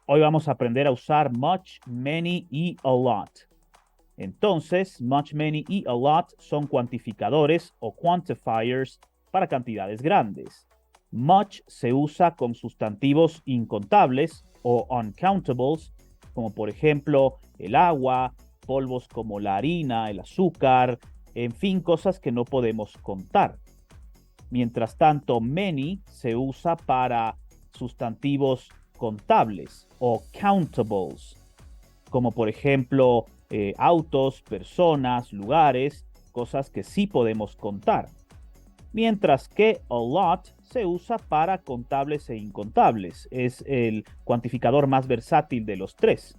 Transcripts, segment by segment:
Hoy vamos a aprender a usar much, many y a lot. Entonces, much, many y a lot son cuantificadores o quantifiers para cantidades grandes. Much se usa con sustantivos incontables o uncountables, como por ejemplo el agua, polvos como la harina, el azúcar, en fin, cosas que no podemos contar. Mientras tanto, many se usa para sustantivos contables o countables, como por ejemplo autos, personas, lugares, cosas que sí podemos contar. Mientras que a lot se usa para contables e incontables. Es el cuantificador más versátil de los tres.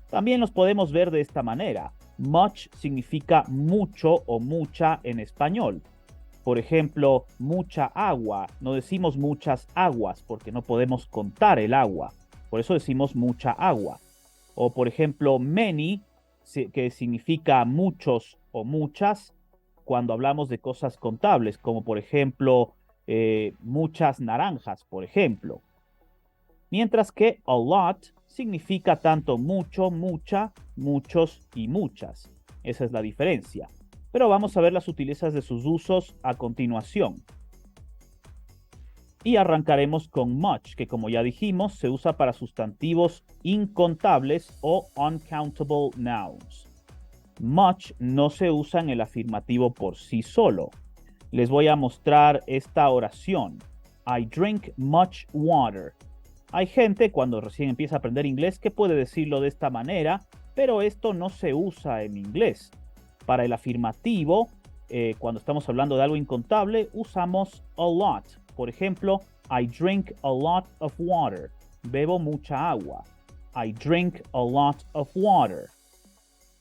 También los podemos ver de esta manera. Much significa mucho o mucha en español. Por ejemplo, mucha agua. No decimos muchas aguas porque no podemos contar el agua. Por eso decimos mucha agua. O por ejemplo, many, que significa muchos o muchas, cuando hablamos de cosas contables, como por ejemplo, muchas naranjas, por ejemplo. Mientras que a lot significa tanto mucho, mucha, muchos y muchas. Esa es la diferencia. Pero vamos a ver las sutilezas de sus usos a continuación. Y arrancaremos con much, que como ya dijimos, se usa para sustantivos incontables o uncountable nouns. Much no se usa en el afirmativo por sí solo. Les voy a mostrar esta oración. I drink much water. Hay gente cuando recién empieza a aprender inglés que puede decirlo de esta manera, pero esto no se usa en inglés. Para el afirmativo, cuando estamos hablando de algo incontable, usamos a lot. Por ejemplo, I drink a lot of water. Bebo mucha agua. I drink a lot of water.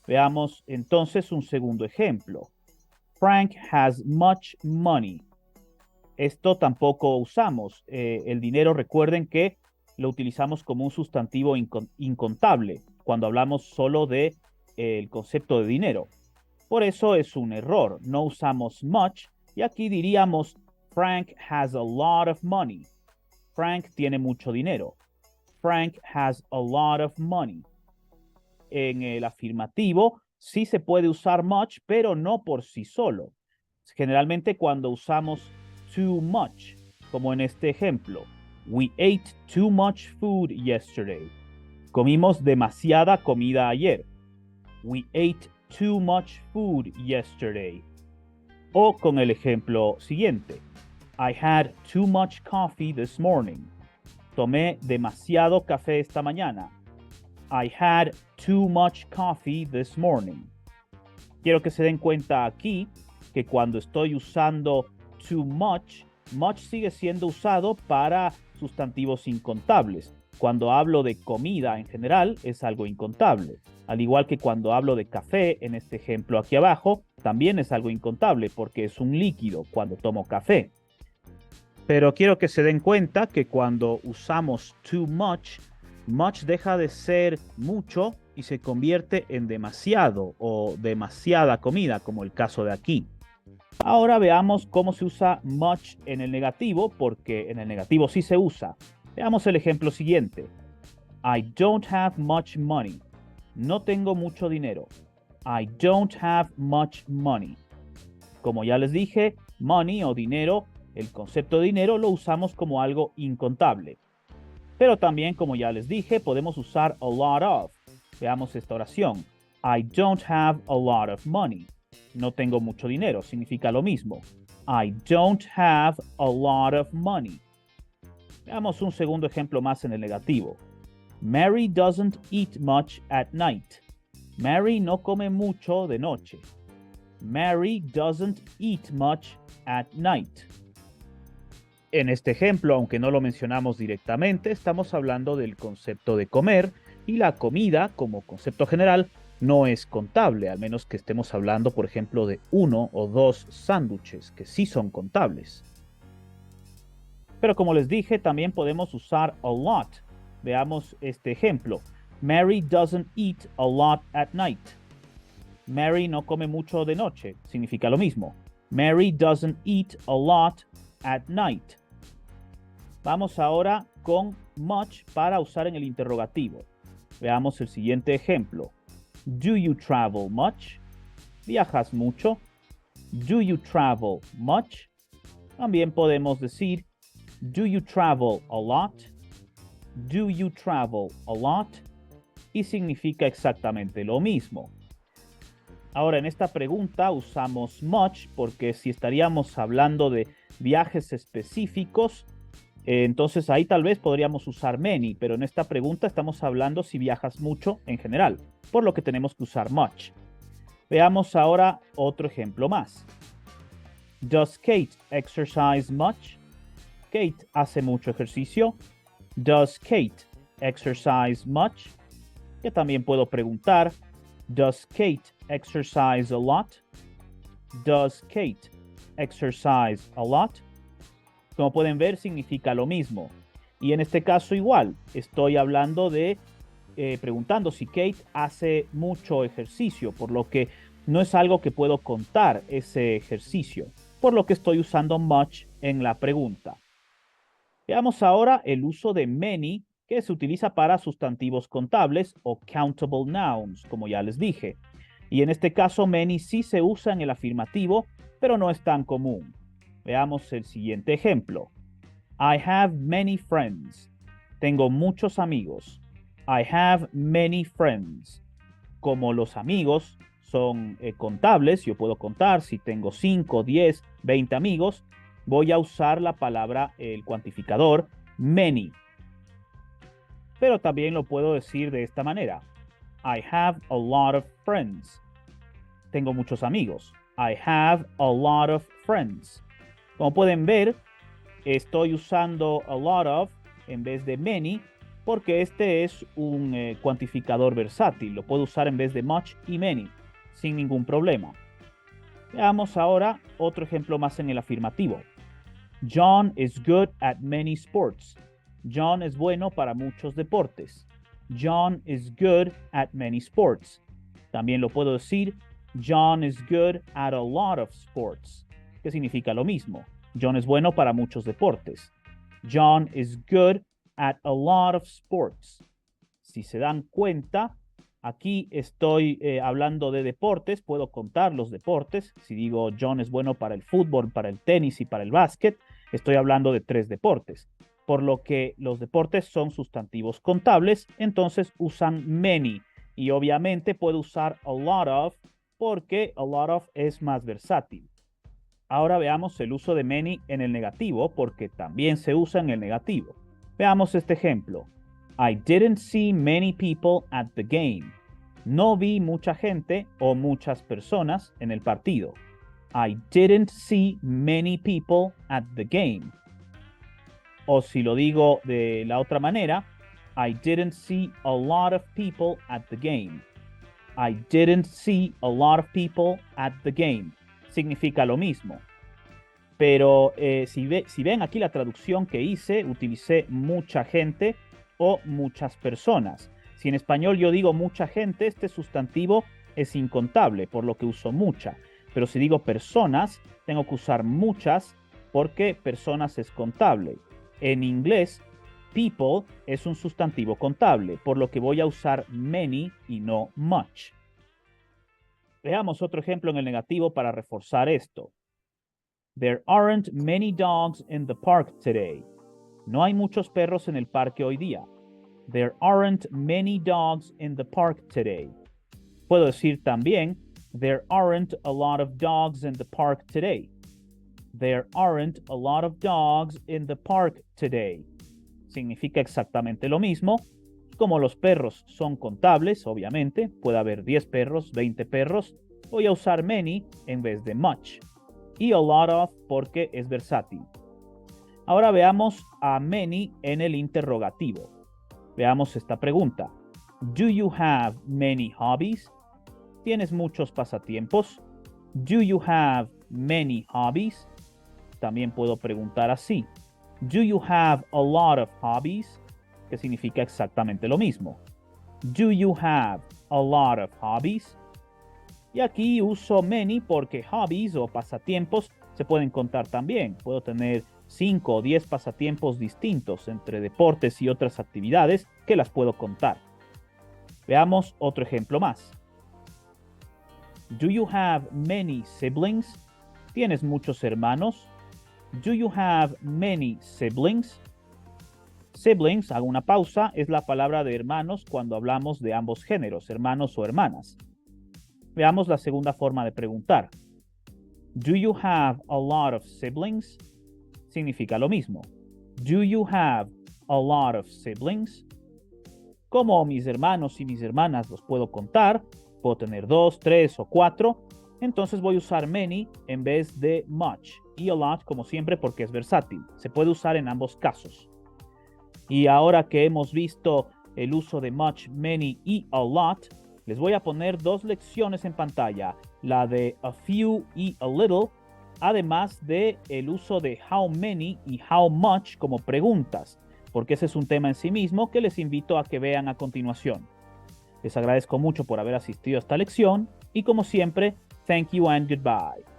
Veamos entonces un segundo ejemplo. Frank has much money. Esto tampoco usamos. El dinero, recuerden que lo utilizamos como un sustantivo incontable cuando hablamos solo de el concepto de dinero. Por eso es un error. No usamos much y aquí diríamos Frank has a lot of money. Frank tiene mucho dinero. Frank has a lot of money. En el afirmativo sí se puede usar much, pero no por sí solo. Generalmente cuando usamos too much, como en este ejemplo. We ate too much food yesterday. Comimos demasiada comida ayer. We ate too much food yesterday. O con el ejemplo siguiente. I had too much coffee this morning. Tomé demasiado café esta mañana. I had too much coffee this morning. Quiero que se den cuenta aquí que cuando estoy usando too much, much sigue siendo usado para sustantivos incontables. Cuando hablo de comida en general es algo incontable. Al igual que cuando hablo de café, en este ejemplo aquí abajo, también es algo incontable porque es un líquido cuando tomo café. Pero quiero que se den cuenta que cuando usamos too much, much deja de ser mucho y se convierte en demasiado o demasiada comida, como el caso de aquí. Ahora veamos cómo se usa much en el negativo, porque en el negativo sí se usa. Veamos el ejemplo siguiente. I don't have much money. No tengo mucho dinero. I don't have much money. Como ya les dije, money o dinero, el concepto de dinero lo usamos como algo incontable. Pero también, como ya les dije, podemos usar a lot of. Veamos esta oración. I don't have a lot of money. No tengo mucho dinero, significa lo mismo. I don't have a lot of money. Veamos un segundo ejemplo más en el negativo. Mary doesn't eat much at night. Mary no come mucho de noche. Mary doesn't eat much at night. En este ejemplo, aunque no lo mencionamos directamente, estamos hablando del concepto de comer y la comida, como concepto general, no es contable, al menos que estemos hablando, por ejemplo, de 1 o 2 sándwiches, que sí son contables. Pero como les dije, también podemos usar a lot. Veamos este ejemplo. Mary doesn't eat a lot at night. Mary no come mucho de noche, significa lo mismo. Mary doesn't eat a lot at night. Vamos ahora con much para usar en el interrogativo. Veamos el siguiente ejemplo. Do you travel much? ¿Viajas mucho? Do you travel much? También podemos decir, do you travel a lot? Do you travel a lot? Y significa exactamente lo mismo. Ahora, en esta pregunta usamos much porque si estaríamos hablando de viajes específicos, entonces ahí tal vez podríamos usar many, pero en esta pregunta estamos hablando si viajas mucho en general, por lo que tenemos que usar much. Veamos ahora otro ejemplo más. Does Kate exercise much? Kate hace mucho ejercicio. Does Kate exercise much? Que también puedo preguntar, does Kate exercise a lot? Does Kate exercise a lot? Como pueden ver, significa lo mismo. Y en este caso igual, estoy hablando de preguntando si Kate hace mucho ejercicio, por lo que no es algo que puedo contar ese ejercicio, por lo que estoy usando much en la pregunta. Veamos ahora el uso de many, que se utiliza para sustantivos contables o countable nouns, como ya les dije. Y en este caso, many sí se usa en el afirmativo, pero no es tan común. Veamos el siguiente ejemplo. I have many friends. Tengo muchos amigos. I have many friends. Como los amigos son contables, yo puedo contar si tengo 5, 10, 20 amigos, voy a usar la palabra, el cuantificador, many. Pero también lo puedo decir de esta manera. I have a lot of friends. Tengo muchos amigos. I have a lot of friends. Como pueden ver, estoy usando a lot of en vez de many porque este es un cuantificador versátil. Lo puedo usar en vez de much y many sin ningún problema. Veamos ahora otro ejemplo más en el afirmativo. John is good at many sports. John es bueno para muchos deportes. John is good at many sports. También lo puedo decir, John is good at a lot of sports, que significa lo mismo. John es bueno para muchos deportes. John is good at a lot of sports. Si se dan cuenta, aquí estoy hablando de deportes, puedo contar los deportes. Si digo John es bueno para el fútbol, para el tenis y para el básquet, estoy hablando de 3 deportes. Por lo que los deportes son sustantivos contables, entonces usan many. Y obviamente puedo usar a lot of porque a lot of es más versátil. Ahora veamos el uso de many en el negativo porque también se usa en el negativo. Veamos este ejemplo. I didn't see many people at the game. No vi mucha gente o muchas personas en el partido. I didn't see many people at the game. O si lo digo de la otra manera, I didn't see a lot of people at the game. I didn't see a lot of people at the game. Significa lo mismo. Pero si ven aquí la traducción que hice, utilicé mucha gente o muchas personas. Si en español yo digo mucha gente, este sustantivo es incontable, por lo que uso mucha. Pero si digo personas, tengo que usar muchas porque personas es contable. En inglés, people es un sustantivo contable, por lo que voy a usar many y no much. Veamos otro ejemplo en el negativo para reforzar esto. There aren't many dogs in the park today. No hay muchos perros en el parque hoy día. There aren't many dogs in the park today. Puedo decir también, there aren't a lot of dogs in the park today. There aren't a lot of dogs in the park today. Significa exactamente lo mismo. Como los perros son contables, obviamente, puede haber 10 perros, 20 perros, voy a usar many en vez de much. Y a lot of porque es versátil. Ahora veamos a many en el interrogativo. Veamos esta pregunta. Do you have many hobbies? ¿Tienes muchos pasatiempos? Do you have many hobbies? También puedo preguntar así. Do you have a lot of hobbies? Que significa exactamente lo mismo. Do you have a lot of hobbies? Y aquí uso many porque hobbies o pasatiempos se pueden contar también. Puedo tener 5 o 10 pasatiempos distintos entre deportes y otras actividades que las puedo contar. Veamos otro ejemplo más. Do you have many siblings? ¿Tienes muchos hermanos? Do you have many siblings? Siblings, hago una pausa, es la palabra de hermanos cuando hablamos de ambos géneros, hermanos o hermanas. Veamos la segunda forma de preguntar. Do you have a lot of siblings? Significa lo mismo. Do you have a lot of siblings? Como mis hermanos y mis hermanas los puedo contar, puedo tener 2, 3 o 4, entonces voy a usar many en vez de much y a lot como siempre porque es versátil. Se puede usar en ambos casos. Y ahora que hemos visto el uso de much, many y a lot, les voy a poner 2 lecciones en pantalla, la de a few y a little, además de el uso de how many y how much como preguntas, porque ese es un tema en sí mismo que les invito a que vean a continuación. Les agradezco mucho por haber asistido a esta lección y como siempre, thank you and goodbye.